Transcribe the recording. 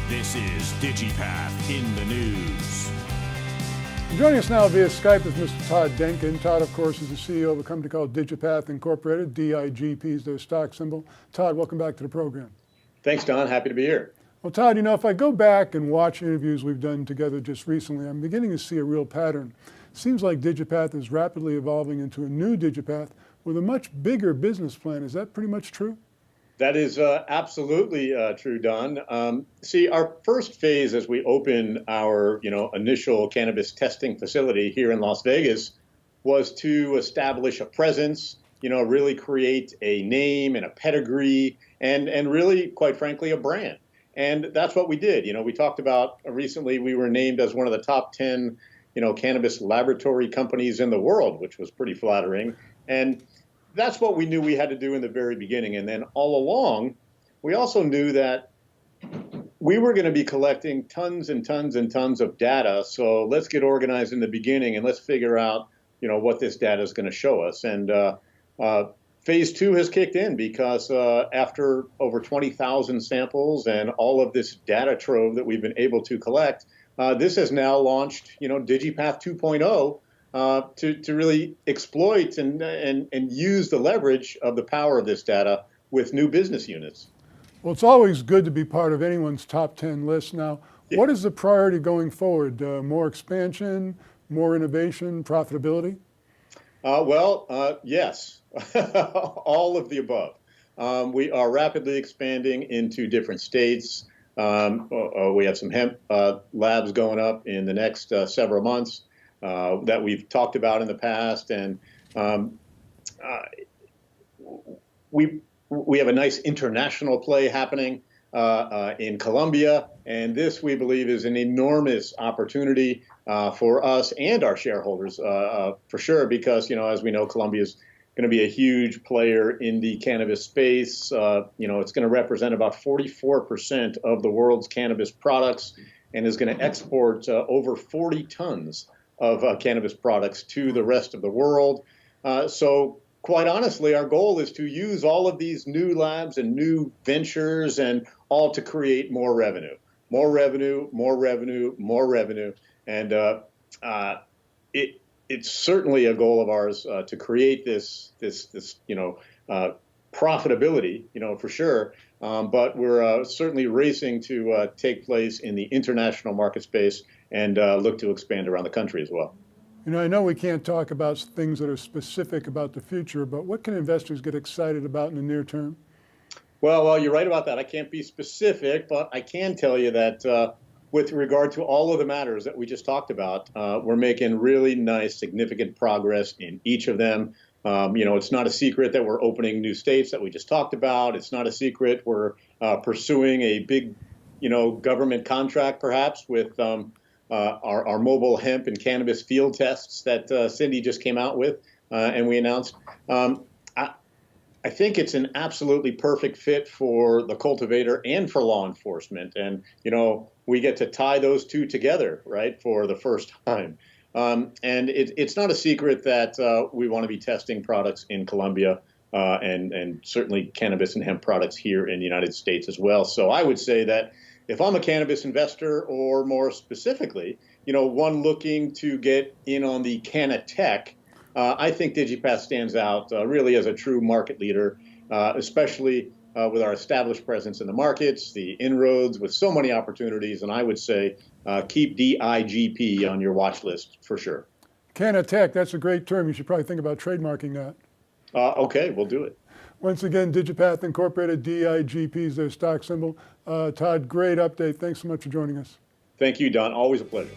This is Digipath in the News. Joining us now via Skype is Mr. Todd Denkin. Todd, of course, is the CEO of a company called Digipath Incorporated. DIGP is their stock symbol. Todd, welcome back to the program. Thanks, Don. Happy to be here. Well, Todd, you know, if I go back and watch interviews we've done together just recently, I'm beginning to see a real pattern. It seems like Digipath is rapidly evolving into a new Digipath with a much bigger business plan. Is that pretty much true? That is absolutely true, Don. See, our first phase as we opened our initial cannabis testing facility here in Las Vegas was to establish a presence, really create a name and a pedigree and really, quite frankly, a brand. And that's what we did. We talked about recently we were named as one of the top 10, cannabis laboratory companies in the world, which was pretty flattering. And that's what we knew we had to do in the very beginning. And then all along, we also knew that we were going to be collecting tons and tons and tons of data. So let's get organized in the beginning and let's figure out, what this data is going to show us. And phase two has kicked in because after over 20,000 samples and all of this data trove that we've been able to collect, this has now launched, Digipath 2.0. To really exploit and use the leverage of the power of this data with new business units. Well, it's always good to be part of anyone's top 10 list. Now, What is the priority going forward? More expansion, more innovation, profitability? Yes, all of the above. We are rapidly expanding into different states. We have some hemp labs going up in the next several months. That we've talked about in the past, and we have a nice international play happening in Colombia, and this we believe is an enormous opportunity for us and our shareholders for sure, because as we know, Colombia is going to be a huge player in the cannabis space. It's going to represent about 44% of the world's cannabis products, and is going to export over 40 tons of cannabis products to the rest of the world. So quite honestly, our goal is to use all of these new labs and new ventures and all to create more revenue, more revenue, more revenue, more revenue. And it's certainly a goal of ours to create this profitability, for sure. But we're certainly racing to take place in the international market space and look to expand around the country as well. I know we can't talk about things that are specific about the future, but what can investors get excited about in the near term? Well, you're right about that. I can't be specific, but I can tell you that with regard to all of the matters that we just talked about, we're making really nice, significant progress in each of them. It's not a secret that we're opening new states that we just talked about. It's not a secret we're pursuing a big, government contract, perhaps, with our mobile hemp and cannabis field tests that Cindy just came out with and we announced. I think it's an absolutely perfect fit for the cultivator and for law enforcement. And, we get to tie those two together, right, for the first time. And it's not a secret that we want to be testing products in Colombia and certainly cannabis and hemp products here in the United States as well. So I would say that if I'm a cannabis investor, or more specifically, one looking to get in on the canna tech, I think Digipath stands out really as a true market leader, especially with our established presence in the markets, the inroads with so many opportunities. And I would say keep DIGP on your watch list for sure. Canna tech, that's a great term. You should probably think about trademarking that. Okay, we'll do it. Once again, Digipath Incorporated, DIGP is their stock symbol. Todd, great update. Thanks so much for joining us. Thank you, Don. Always a pleasure.